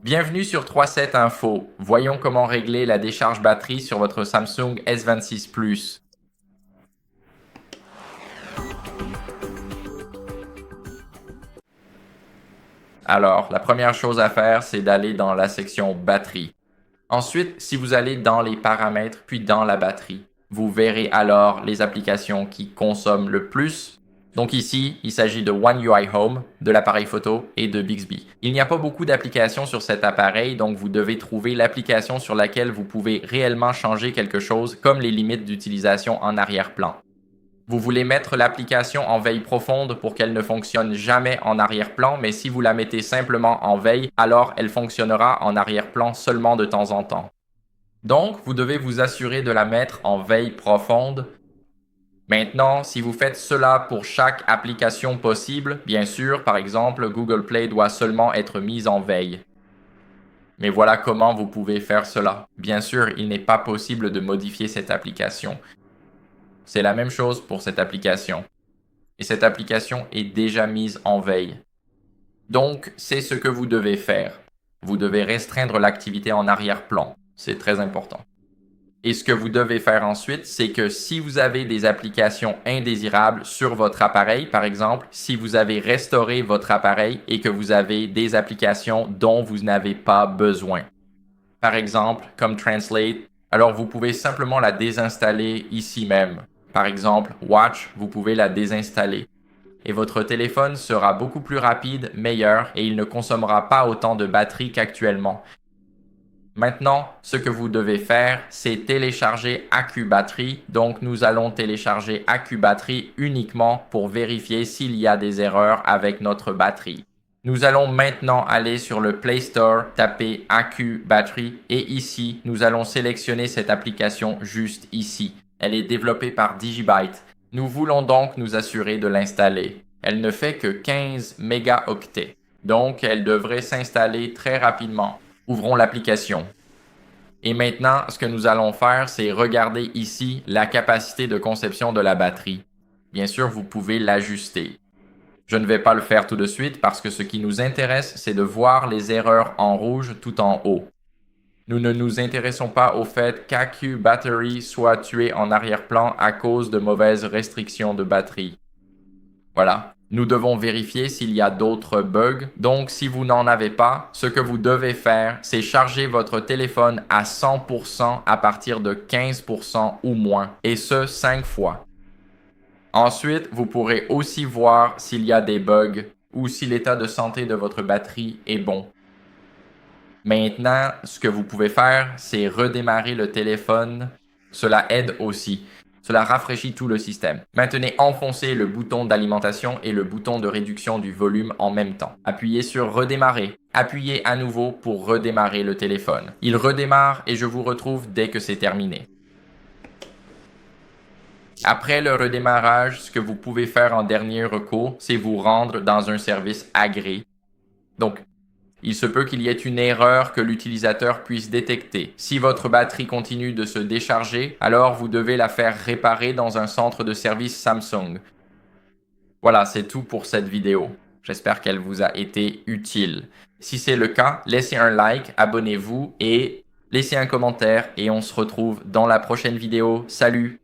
Bienvenue sur 37 Info. Voyons comment régler la décharge batterie sur votre Samsung S26 Plus. Alors, la première chose à faire, c'est d'aller dans la section batterie. Ensuite, si vous allez dans les paramètres puis dans la batterie, vous verrez alors les applications qui consomment le plus. Donc ici, il s'agit de One UI Home, de l'appareil photo et de Bixby. Il n'y a pas beaucoup d'applications sur cet appareil, donc vous devez trouver l'application sur laquelle vous pouvez réellement changer quelque chose, comme les limites d'utilisation en arrière-plan. Vous voulez mettre l'application en veille profonde pour qu'elle ne fonctionne jamais en arrière-plan, mais si vous la mettez simplement en veille, alors elle fonctionnera en arrière-plan seulement de temps en temps. Donc, vous devez vous assurer de la mettre en veille profonde. Maintenant, si vous faites cela pour chaque application possible, bien sûr, par exemple, Google Play doit seulement être mise en veille. Mais voilà comment vous pouvez faire cela. Bien sûr, il n'est pas possible de modifier cette application. C'est la même chose pour cette application. Et cette application est déjà mise en veille. Donc, c'est ce que vous devez faire. Vous devez restreindre l'activité en arrière-plan. C'est très important. Et ce que vous devez faire ensuite, c'est que si vous avez des applications indésirables sur votre appareil, par exemple, si vous avez restauré votre appareil et que vous avez des applications dont vous n'avez pas besoin, par exemple, comme Translate, alors vous pouvez simplement la désinstaller ici même. Par exemple, Watch, vous pouvez la désinstaller. Et votre téléphone sera beaucoup plus rapide, meilleur, et il ne consommera pas autant de batterie qu'actuellement. Maintenant, ce que vous devez faire, c'est télécharger AccuBattery. Donc, nous allons télécharger AccuBattery uniquement pour vérifier s'il y a des erreurs avec notre batterie. Nous allons maintenant aller sur le Play Store, taper AccuBattery et ici, nous allons sélectionner cette application juste ici. Elle est développée par Digibyte. Nous voulons donc nous assurer de l'installer. Elle ne fait que 15 mégaoctets, donc elle devrait s'installer très rapidement. Ouvrons l'application. Et maintenant, ce que nous allons faire, c'est regarder ici la capacité de conception de la batterie. Bien sûr, vous pouvez l'ajuster. Je ne vais pas le faire tout de suite parce que ce qui nous intéresse, c'est de voir les erreurs en rouge tout en haut. Nous ne nous intéressons pas au fait qu'AccuBattery soit tué en arrière-plan à cause de mauvaises restrictions de batterie. Voilà. Nous devons vérifier s'il y a d'autres bugs. Donc, si vous n'en avez pas, ce que vous devez faire, c'est charger votre téléphone à 100% à partir de 15% ou moins, et ce 5 fois. Ensuite, vous pourrez aussi voir s'il y a des bugs ou si l'état de santé de votre batterie est bon. Maintenant, ce que vous pouvez faire, c'est redémarrer le téléphone. Cela aide aussi. Cela rafraîchit tout le système. Maintenez enfoncé le bouton d'alimentation et le bouton de réduction du volume en même temps. Appuyez sur redémarrer. Appuyez à nouveau pour redémarrer le téléphone. Il redémarre et je vous retrouve dès que c'est terminé. Après le redémarrage, ce que vous pouvez faire en dernier recours, c'est vous rendre dans un service agréé. Donc, il se peut qu'il y ait une erreur que l'utilisateur puisse détecter. Si votre batterie continue de se décharger, alors vous devez la faire réparer dans un centre de service Samsung. Voilà, c'est tout pour cette vidéo. J'espère qu'elle vous a été utile. Si c'est le cas, laissez un like, abonnez-vous et laissez un commentaire et on se retrouve dans la prochaine vidéo. Salut!